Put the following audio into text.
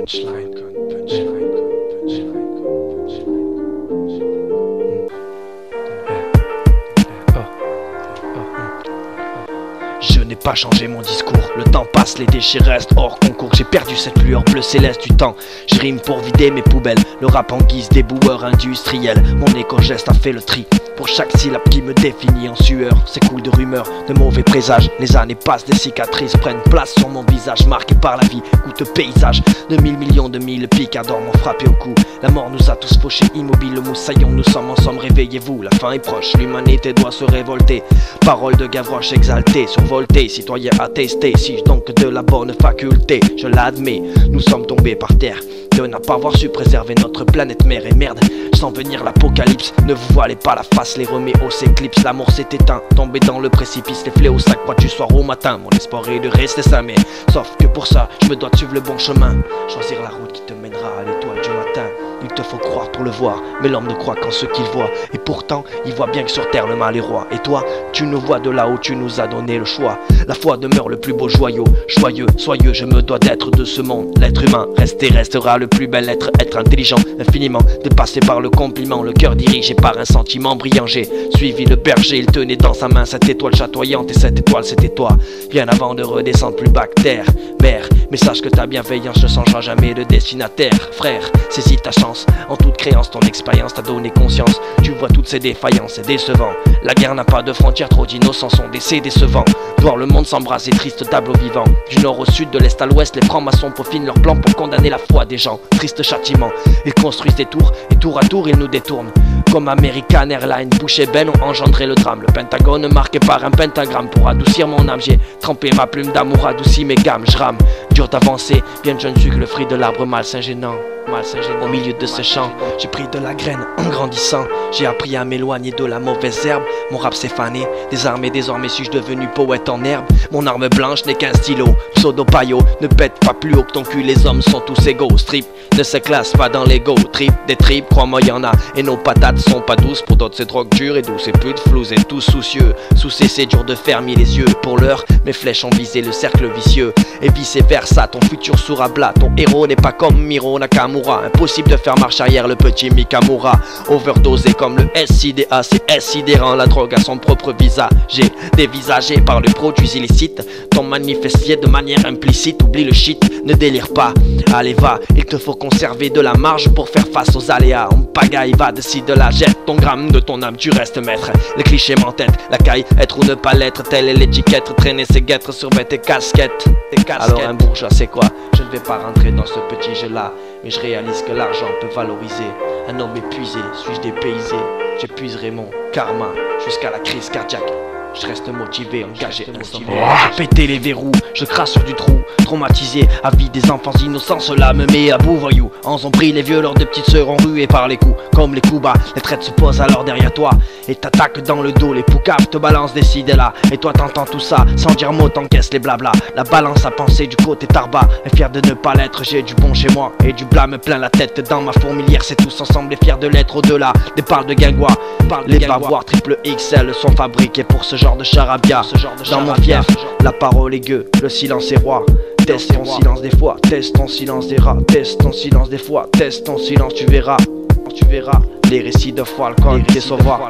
punchline. Je n'ai pas changé mon discours, le temps passe, les déchets restent hors concours. J'ai perdu cette lueur bleu céleste du temps. Je rime pour vider mes poubelles, le rap en guise déboueur industriel. Mon éco-geste a fait le tri, pour chaque syllabe qui me définit en sueur. S'écoule de rumeurs, de mauvais présages. Les années passent, des cicatrices prennent place sur mon visage, marqué par la vie, goûte paysage. De mille millions de mille picadors m'ont frappé au cou. La mort nous a tous fauchés, immobiles, le moussaillon. Nous sommes en somme, réveillez-vous, la fin est proche. L'humanité doit se révolter. Parole de Gavroche exaltée, survoltée, citoyen attesté. Si donc de la bonne faculté, je l'admets. Nous sommes tombés par terre de n'a pas avoir su préserver notre planète mère. Et merde, sans venir l'apocalypse, ne vous voilez pas la face, les Roméos s'éclipsent. L'amour s'est éteint, tombé dans le précipice. Les fléaux s'accroissent du soir au matin. Mon espoir est de rester sain, mais sauf que pour ça, je me dois de suivre le bon chemin. Choisir la route qui te mènera à l'étoile du matin. Il te faut croire pour le voir, mais l'homme ne croit qu'en ce qu'il voit. Et pourtant, il voit bien que sur terre le mal est roi. Et toi, tu nous vois de là-haut, tu nous as donné le choix. La foi demeure le plus beau joyau. Joyeux, soyeux, je me dois d'être de ce monde. L'être humain reste et restera le plus bel être. Être intelligent, infiniment dépassé par le compliment. Le cœur dirigé par un sentiment brillant. J'ai suivi le berger, il tenait dans sa main cette étoile chatoyante. Et cette étoile, c'était toi. Bien avant de redescendre plus bas que terre. Mère, mais sache que ta bienveillance ne changera jamais de destinataire. Frère, saisis ta chance. En toute créance, ton expérience t'a donné conscience. Tu vois toutes ces défaillances, c'est décevant. La guerre n'a pas de frontières, trop d'innocents sont décevants. Voir le monde s'embraser, triste tableau vivant. Du nord au sud, de l'est à l'ouest, les francs-maçons peaufinent leur plan pour condamner la foi des gens. Triste châtiment, ils construisent des tours et tour à tour ils nous détournent. Comme American Airlines, Bush et Ben ont engendré le drame. Le Pentagone marqué par un pentagramme. Pour adoucir mon âme, j'ai trempé ma plume d'amour, adouci mes gammes. Je rame, dur d'avancer, bien jeune suis que le fruit de l'arbre malsain gênant. Au milieu de ce champ, j'ai pris de la graine en grandissant. J'ai appris à m'éloigner de la mauvaise herbe. Mon rap s'est fané, désarmé désormais suis-je devenu poète en herbe. Mon arme blanche n'est qu'un stylo, pseudo-paillot. Ne pète pas plus haut que ton cul, les hommes sont tous égaux. Strip ne se classe pas dans l'ego. Trip, des tripes, crois-moi y'en a. Et nos patates sont pas douces, pour d'autres c'est drogue dure et douce. Et putes floues et tous soucieux. Sous c'est dur de fermer les yeux. Pour l'heure, mes flèches ont visé le cercle vicieux. Et vice versa, ton futur sourd à plat. Ton héros n'est pas comme Miro Nakamura. Impossible de faire marche arrière le petit Mikamura. Overdosé comme le SIDA, c'est sidérant. La drogue a son propre visage. J'ai dévisagé par le produit illicite. Ton manifestier de manière implicite. Oublie le shit, ne délire pas. Allez va, il te faut conserver de la marge pour faire face aux aléas. On pagaille, va de là, jette ton gramme de ton âme, tu restes maître. Les clichés m'entêtent, la caille, être ou ne pas l'être. Telle est l'étiquette, traîner ses guêtres, survêt tes casquettes. Alors un bourgeois c'est quoi? Je ne vais pas rentrer dans ce petit jeu là. Mais je réalise que l'argent peut valoriser un homme épuisé, suis-je dépaysé? J'épuiserai mon karma jusqu'à la crise cardiaque. Je reste motivé, engagé, J'ai pété les verrous, je crache sur du trou. Traumatisé, à vie des enfants innocents, cela me met à bout, voyou. En ont pris les vieux, leurs deux petites sœurs enruées par les coups. Comme les coups bas, les traites se posent alors derrière toi et t'attaquent dans le dos, les poucaves te balancent des cides là. Et toi t'entends tout ça, sans dire mot t'encaisses les blabla. La balance à penser du côté tarba, et fier de ne pas l'être, j'ai du bon chez moi et du blâme plein la tête. Dans ma fourmilière, c'est tous ensemble et fiers de l'être au-delà des parles de guingois. Les bavoirs triple XL sont fabriqués pour ce genre de charabia. Dans mon fief, la parole est gueux, le silence est roi. Teste ton silence des fois, teste ton silence des rats. Teste ton silence des fois, teste ton silence, tu verras. Les récits de foi, alcool, qui est sauveur.